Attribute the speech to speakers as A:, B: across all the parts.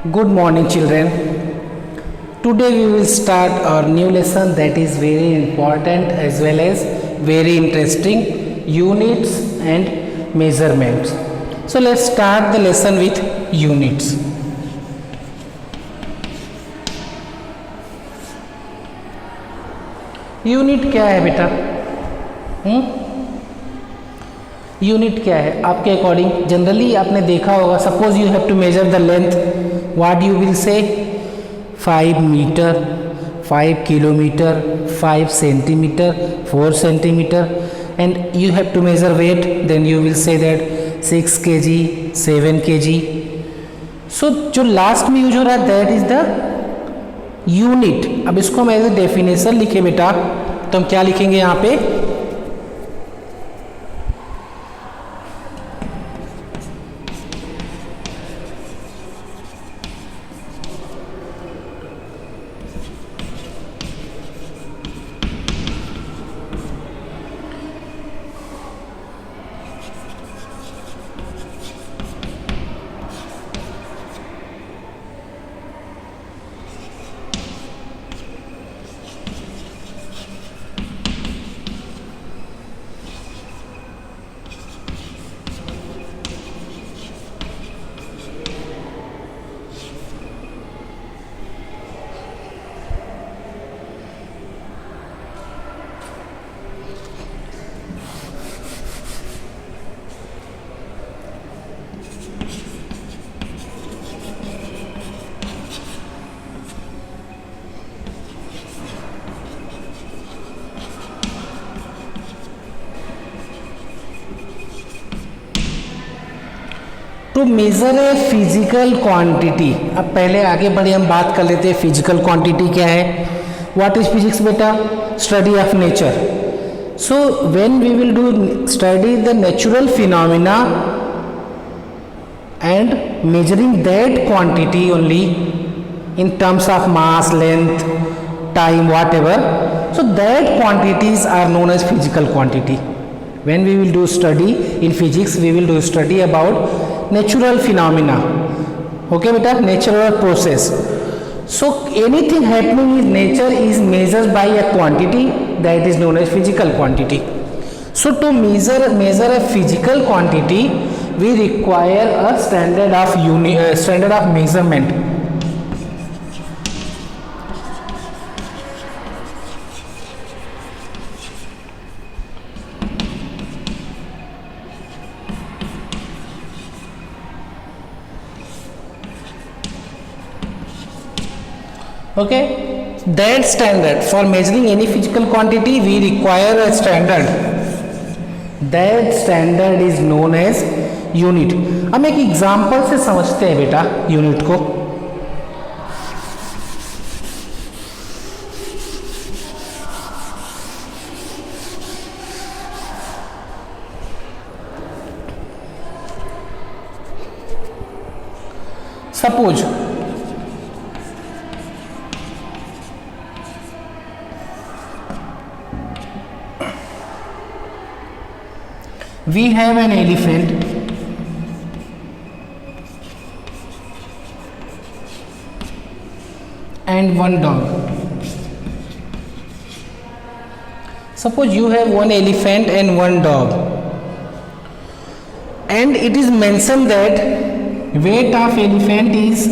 A: Good morning, children. Today we will start our new lesson that is very important as well as very interesting, units and measurements. So let's start the lesson with units. Unit क्या है बेटा? Unit क्या है आपके according? Generally आपने देखा होगा, suppose you have to measure the length, what you will say 5 metre, 5 kilometre, 5 centimetre, 4 centimetre, and you have to measure weight, then you will say that 6 kg, 7 kg. So जो last में use हो रहा है that is the unit. अब इसको हम as a definition लिखे बेटा, तो हम क्या लिखेंगे यहाँ पे? To measure a physical quantity. अब पहले आगे बढ़े हम बात कर लेते हैं फिजिकल क्वांटिटी क्या है. व्हाट इज फिजिक्स बेटा? Study of nature. So when we will do study the natural phenomena and measuring that quantity only in terms of mass, length, time, whatever, so that quantities are known as physical quantity. When we will do study in physics, we will do study about natural phenomena. Okay beta, natural process. So anything happening in nature is measured by a quantity that is known as physical quantity. So to measure a physical quantity, we require a standard of measurement. Okay, that standard for measuring any physical quantity we require a standard. That standard is known as unit. हम एक example से समझते हैं बेटा unit को. Suppose we have an elephant and one dog. Suppose you have one elephant and one dog, and it is mentioned that weight of elephant is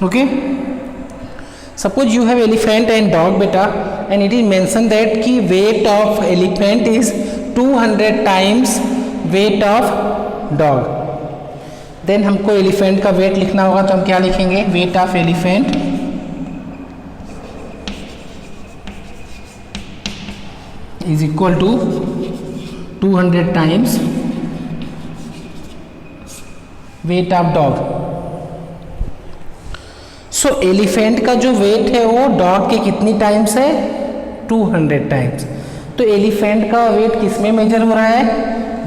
A: okay. Suppose you have elephant and dog beta, and it is mentioned that ki weight of elephant is 200 times weight of dog. Then हमको elephant का weight लिखना होगा, तो हम क्या लिखेंगे? weight of elephant is equal to 200 times weight of dog. So elephant का जो वेट है वो डॉग के कितनी टाइम्स है? 200 टाइम्स. तो एलिफेंट का वेट किस में मेजर हो रहा है?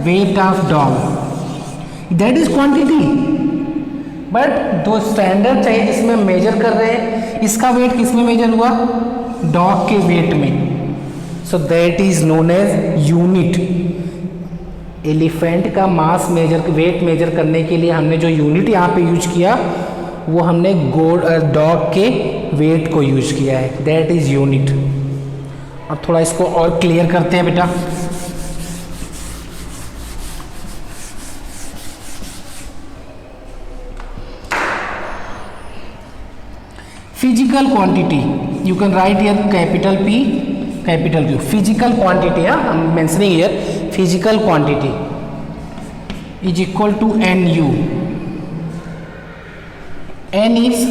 A: Weight of dog. That is quantity. But दो स्टैंडर्ड चाहिए जिसमें मेजर कर रहे हैं, इसका वेट किस में मेजर हुआ, डॉग के वेट में, so that is known as unit. Elephant का मास मेजर, वेट मेजर करने के लिए हमने जो यूनिट यहाँ पे यूज किया वो हमने डॉग के वेट को यूज किया है, दैट इज यूनिट। अब थोड़ा इसको और क्लियर करते हैं बेटा। Physical quantity, you can write here capital P capital Q, physical quantity, I am mentioning here physical quantity is equal to NU। N is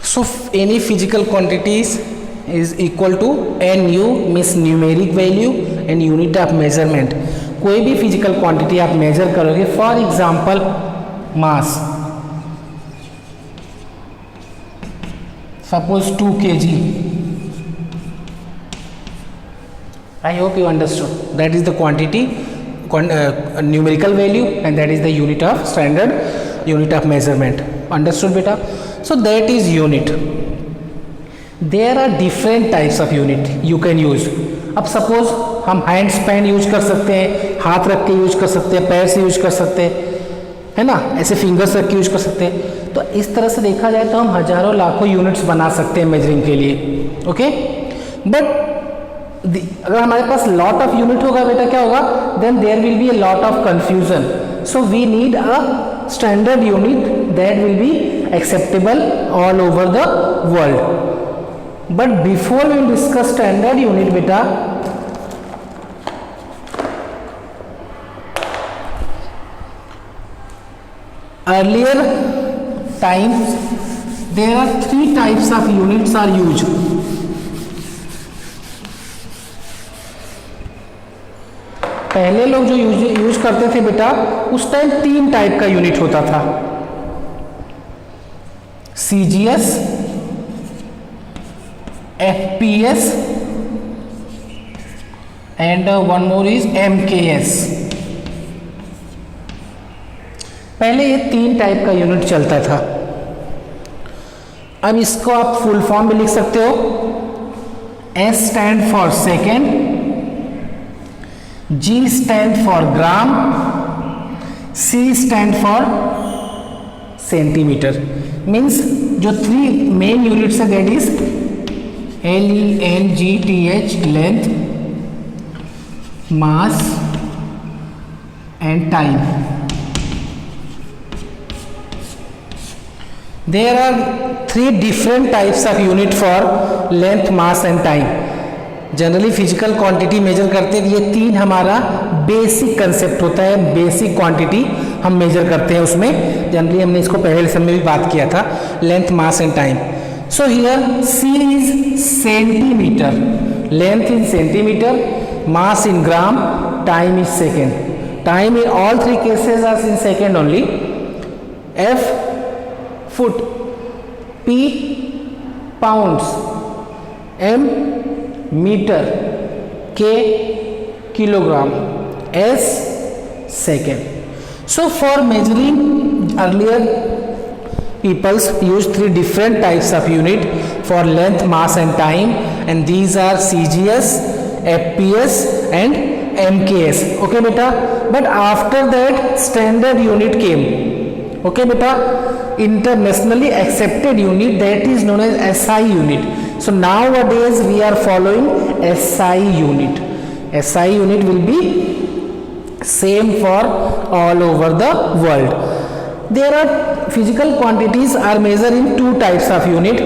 A: so any physical quantities is equal to NU means numeric value and unit of measurement। कोई भी physical quantity आप major करोगे, for example mass, suppose 2 kg, I hope you understood, that is the quantity, numerical value and that is the unit of standard unit of measurement, understood beta? So that is unit. There are different types of unit you can use। अब suppose हम hand span use कर सकते हैं, हाथ रख के use कर सकते हैं, पैर से यूज कर सकते हैं, है ना, ऐसे फिंगर्स रख के यूज कर सकते हैं। तो इस तरह से देखा जाए तो हम हजारों लाखों यूनिट्स बना सकते हैं मेजरिंग के लिए, ओके। बट अगर हमारे पास लॉट ऑफ यूनिट होगा बेटा, क्या होगा, then there will be a lot of confusion. So we need a standard unit that will be acceptable all over the world। but before we will discuss standard unit beta, earlier times there are 3 types of units are used। पहले लोग जो use करते थे बेटा, उस time 3 type का unit होता था, CGS, FPS and one more is MKS। पहले ये 3 टाइप का यूनिट चलता था। अब इसको आप फुल फॉर्म में लिख सकते हो, S stand for second, G stand for gram, C stand for centimetre. Means जो 3 मेन यूनिट्स है that is LENGTH, length, mass and time. There are 3 different types of unit for length, mass and time. Generally physical quantity measure करते हैं, ये 3 हमारा basic concept होता है, basic quantity हम major करते हैं उसमें। जनरली हमने इसको पहले लेसन में भी बात किया था, length, mass and time. So here C is centimetre, length in centimetre, mass in gram, time is second. Time in all 3 cases are in second only. F foot, P pounds, M metre, K kilogram, S second. So for measuring, earlier peoples used 3 different types of unit for length, mass and time, and these are CGS, FPS and MKS, okay beta? But after that standard unit came, okay beta? Internationally accepted unit, that is known as SI unit। So nowadays we are following SI unit। SI unit will be same for all over the world। There are physical quantities are measured in 2 types of unit।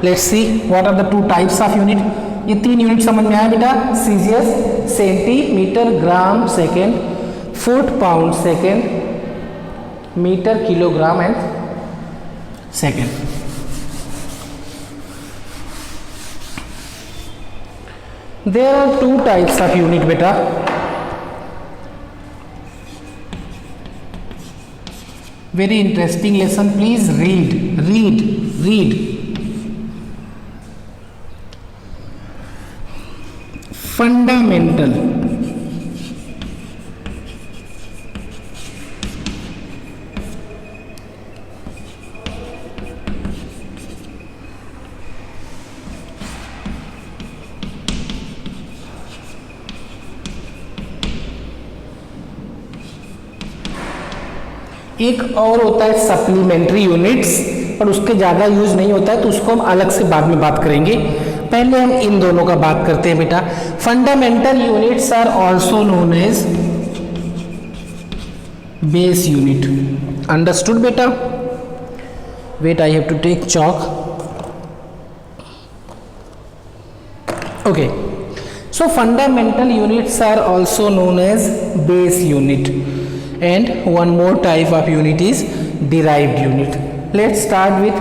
A: Let's see what are the 2 types of unit। ये 3 unit समझ में आया बेटा, CGS centimetre, gram, second, foot, pound, second, metre, kilogram and second. There are two types of unit beta. Very interesting lesson. Please read. Fundamental. एक और होता है supplementary units, पर उसके ज़्यादा यूज नहीं होता है, तो उसको हम अलग से बाद में बात करेंगे। पहले हम इन दोनों का बात करते हैं बेटा। Fundamental units are also known as base unit. Understood बेटा? Wait, I have to take chalk. Okay, so fundamental units are also known as base unit, and one more type of unit is derived unit. Let's start with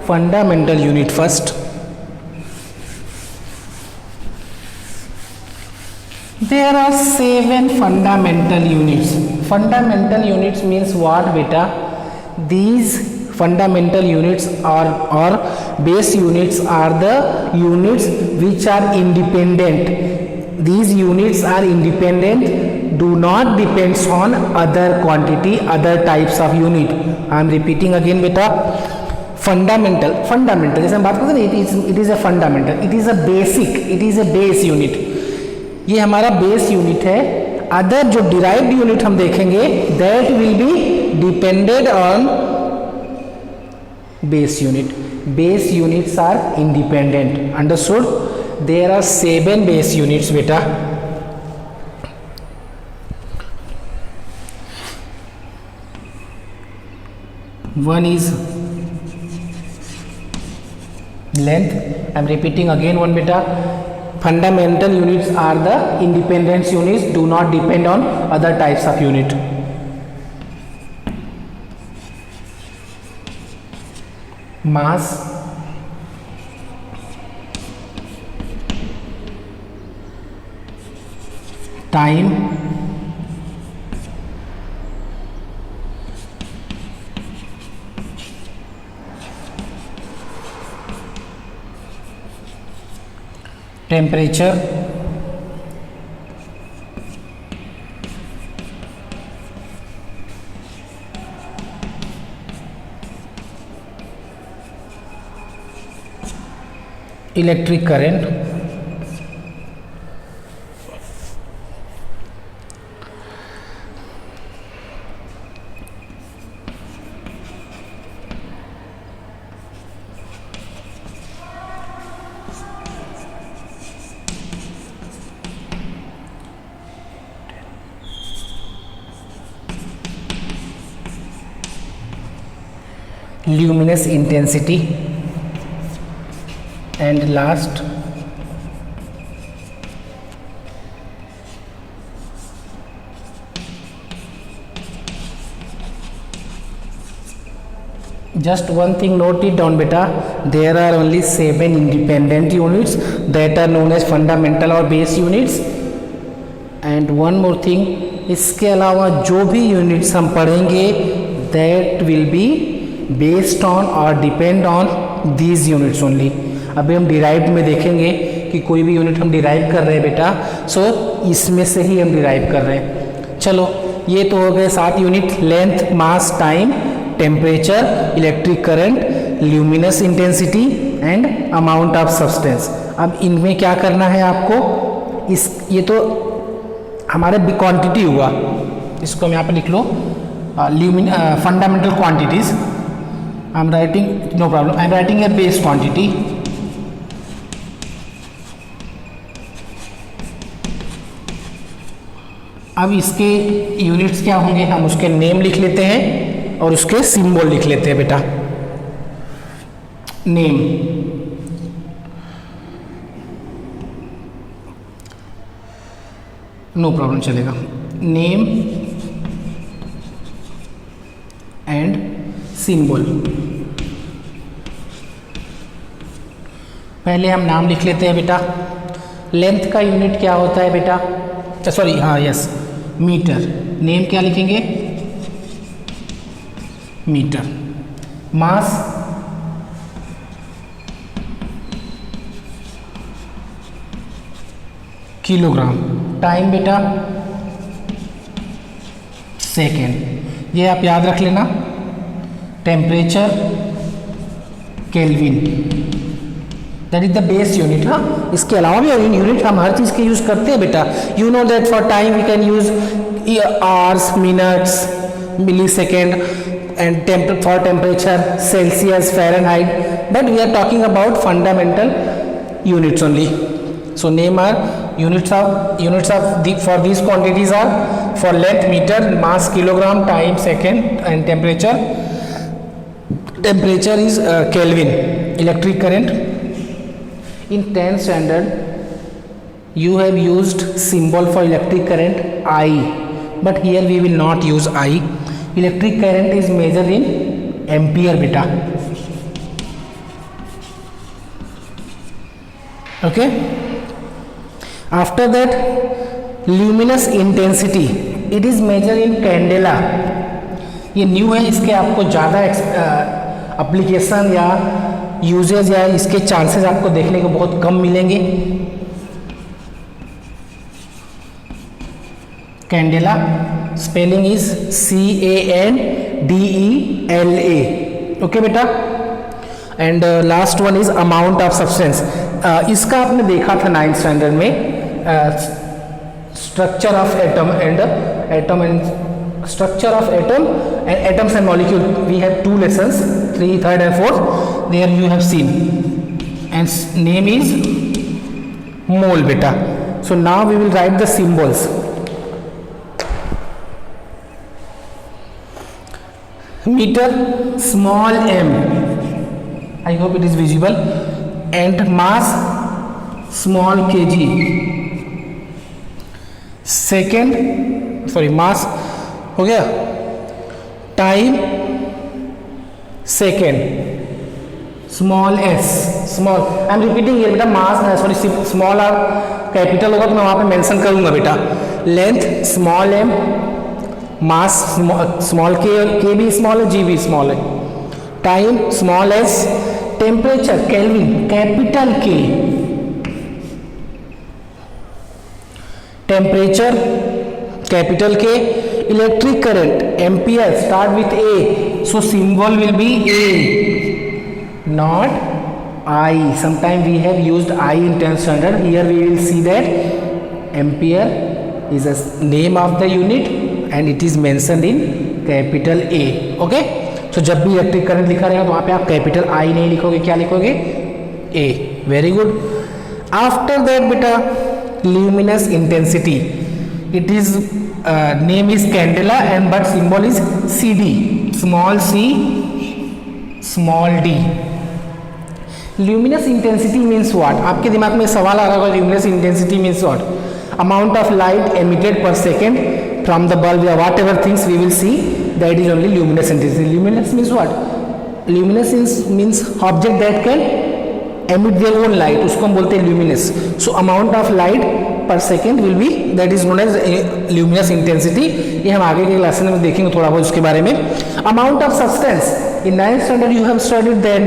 A: fundamental unit first. There are 7 fundamental units. Fundamental units means what beta? These fundamental units or base units are the units which are independent. These units are independent, do not depends on other quantity, other types of unit. I am repeating again beta. Fundamental जैसे हम बात करते हैं, it is a fundamental, it is a basic, it is a base unit. ये हमारा base unit है। Other जो derived unit हम देखेंगे, that will be depended on base unit. Base units are independent. Understood? There are 7 base units बेटा. One is length. I am repeating again one beta. Fundamental units are the independent units, do not depend on other types of unit. Mass, time, temperature, electric current, luminous intensity, and last just one thing, note it down beta. There are only 7 independent units that are known as fundamental or base units. And one more thing, इसके अलावा जो भी units हम पढ़ेंगे, that will be based on or depend on these units only. अभी हम derive में देखेंगे कि कोई भी यूनिट हम डिराइव कर रहे हैं बेटा, सो इसमें से ही हम डिराइव कर रहे हैं. चलो, ये तो हो गए 7 unit. Length, mass, time, temperature, electric current, luminous intensity and amount of substance. अब इनमें क्या करना है आपको? ये तो हमारे क्वांटिटी हुआ, इसको हम यहाँ पे लिख लो, fundamental quantities. I am writing, no problem, I am writing a base quantity. अब इसके यूनिट्स क्या होंगे, हम उसके नेम लिख लेते हैं और उसके सिंबल लिख लेते हैं बेटा. नेम, नो प्रॉब्लम, चलेगा. Name and symbol. पहले हम नाम लिख लेते हैं बेटा. लेंथ का यूनिट क्या होता है बेटा? सॉरी, हाँ यस, मीटर। नेम क्या लिखेंगे? मीटर। मास किलोग्राम। टाइम बेटा सेकेंड। ये आप याद रख लेना। Temperature kelvin, that is the base unit. हाँ, इसके अलावा भी यूनिट हम हर चीज़ के यूज़ करते हैं बेटा। You know that for time we can use hours, minutes, millisecond, and for temperature Celsius, Fahrenheit, but we are talking about fundamental units only. So name are units of for these quantities are: for length meter, mass kilogram, time second, and temperature is Kelvin. Electric current. In 10th standard you have used symbol for electric current I, but here we will not use I. Electric current is measured in ampere beta. Okay, after that luminous intensity, it is measured in candela. ये new है, इसके आपको ज़्यादा application या usage या इसके chances आपको देखने को बहुत कम मिलेंगे। Candela spelling is CANDELA। Okay बेटा, and last one is amount of substance. इसका आपने देखा था 9th स्टैंडर्ड में, structure of atom and structure of atoms and molecule. We have 2 lessons, 3, 3rd and 4th. There you have seen, and name is mole beta. So now we will write the symbols. Meter, small m, I hope it is visible, and mass, small kg. Second, sorry, mass हो गया, time second, small s, small, I am repeating here बेटा, mass sorry small or capital होगा तो मैं वहाँ पे mention करूँगा बेटा। Length small m, mass small k भी स्मॉल है, जी भी स्मॉल है, time small s, temperature kelvin capital k, temperature capital k, electric current ampere start with A, so symbol will be A, not I. Sometime we have used I in 10th standard. Here we will see that ampere is a name of the unit and it is mentioned in capital A. Okay, so जब भी electric current लिखा रहेगा तो वहाँ पे आप capital I नहीं लिखोगे, क्या लिखोगे? A. Very good. After that बेटा luminous intensity, it is name is candela and but symbol is CD, small c small d. Luminous intensity means what? आपके दिमाग में सवाल आ रहा होगा, luminous intensity means what? Amount of light emitted per second from the bulb or whatever things we will see, that is only luminous intensity. Luminous means what? Luminous means object that can emit their own light, उसको हम बोलते हैं luminous. So amount of light per second will be, that is known as luminous intensity. ये हम आगे के class में देखेंगे थोड़ा बहुत उसके बारे में. Amount of substance, in 9th standard you have studied that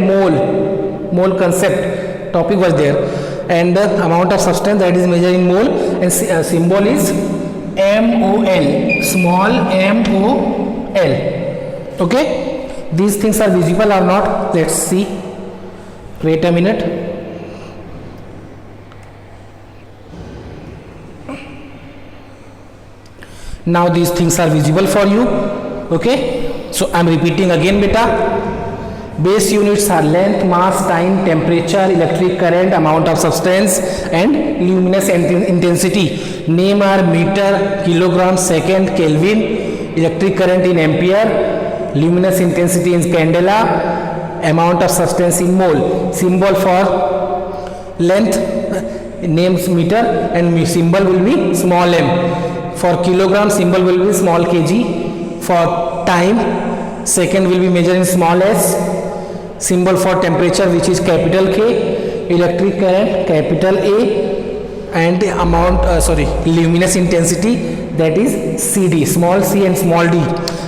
A: mole concept topic was there, and the amount of substance that is measured in mole, and symbol is MOL, small MOL. Okay, these things are visible or not? Let's see. Wait a minute. Now these things are visible for you. Okay, so I am repeating again beta. Base units are length, mass, time, temperature, electric current, amount of substance and luminous intensity. Name are meter, kilogram, second, Kelvin, electric current in ampere, luminous intensity in candela, amount of substance in mole. Symbol for length names meter and symbol will be small m. For kilogram symbol will be small kg. For time second will be measured in small s. Symbol for temperature which is capital K. Electric current capital A. and the amount luminous intensity, that is CD, small c and small d,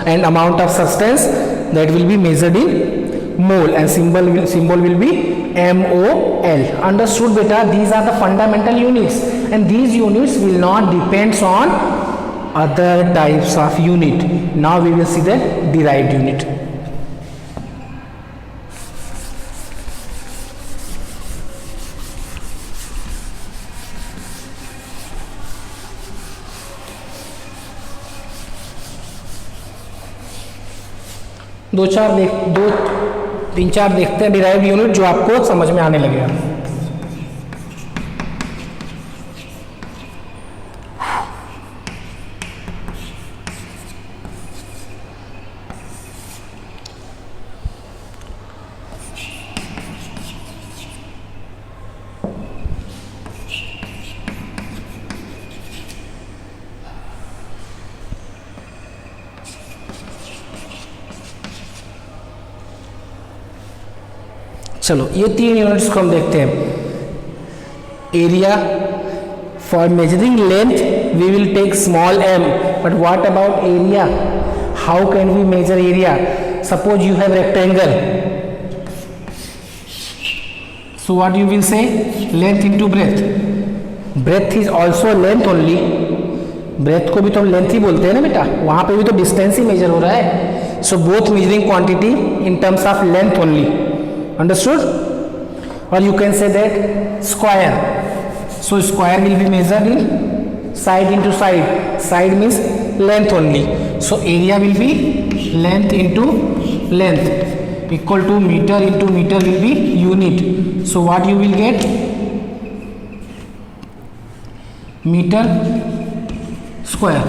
A: and amount of substance that will be measured in mole, and symbol will be MOL. Understood beta? These are the fundamental units, and these units will not depends on other types of unit. Now we will see the derived unit. दो तीन चार देखते हैं derived unit जो आपको समझ में आने लगेगा. चलो ये तीन यूनिट्स को हम देखते हैं. Area, for measuring length we will take small m, but what about area? How can we measure area? Suppose you have rectangle, so what you will say? Length into breadth. Breadth is also length only. Breadth को भी तो हम length ही बोलते हैं ना बेटा, वहां पे भी तो डिस्टेंस ही मेजर हो रहा है. So both measuring quantity in terms of length only. Understood? Or you can say that square. So square will be measured in side into side. Side means length only. So area will be length into length equal to meter into meter will be unit. So what you will get? Meter square.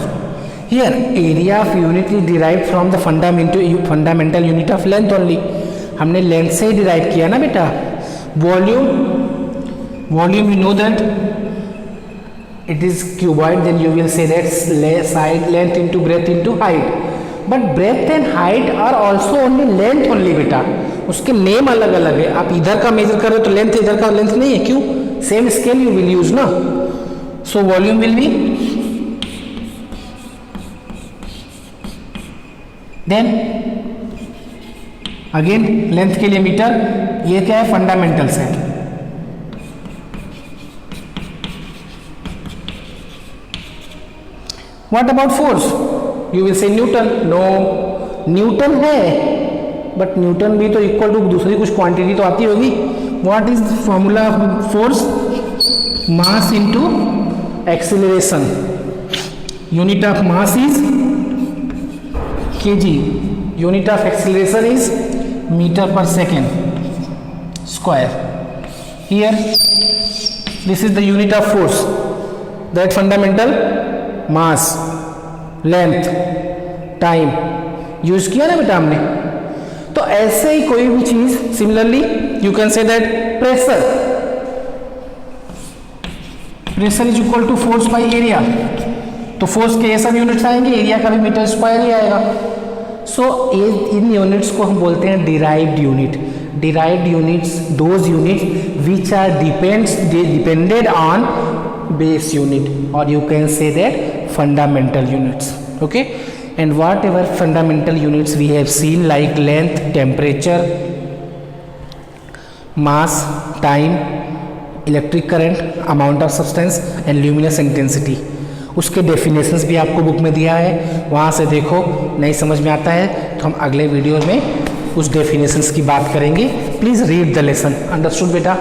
A: Here area of unit is derived from the fundamental unit of length only. हमने length से ही derive किया ना बेटा. Volume you know that it is cuboid, then you will say that side length into breadth into height. But breadth and height are also only length only बेटा. उसके name अलग अलग है. आप इधर का मेजर कर रहे हो तो लेंथ इधर का लेंथ नहीं है. क्यों? Same scale you will use ना. So volume will be then again length के लिए मीटर. ये क्या है? फंडामेंटल्स है. What about force? You will say newton. No, newton है बट न्यूटन भी तो इक्वल टू दूसरी कुछ क्वांटिटी तो आती होगी. What is formula of force? Mass into acceleration. Unit of mass is kg. Unit of acceleration is meter per second square. Here this is the unit of force, that fundamental mass, length, time use किया ना बेटा हमने. तो ऐसे ही कोई भी चीज similarly you can say that pressure. Pressure is equal to force by area. तो फोर्स के ये सब यूनिट्स आएंगे, एरिया का भी मीटर स्क्वायर ही आएगा. सो इन यूनिट्स को हम बोलते हैं derived unit. Derived units those units which are depended on base unit, और you can say that fundamental units. Okay, and whatever fundamental units we have seen like length, temperature, mass, time, electric current, amount of substance and luminous intensity. उसके definitions भी आपको book में दिया है, वहाँ से देखो. नहीं समझ में आता है तो हम अगले वीडियो में उस डेफिनेशंस की बात करेंगे. Please read the lesson. Understood बेटा?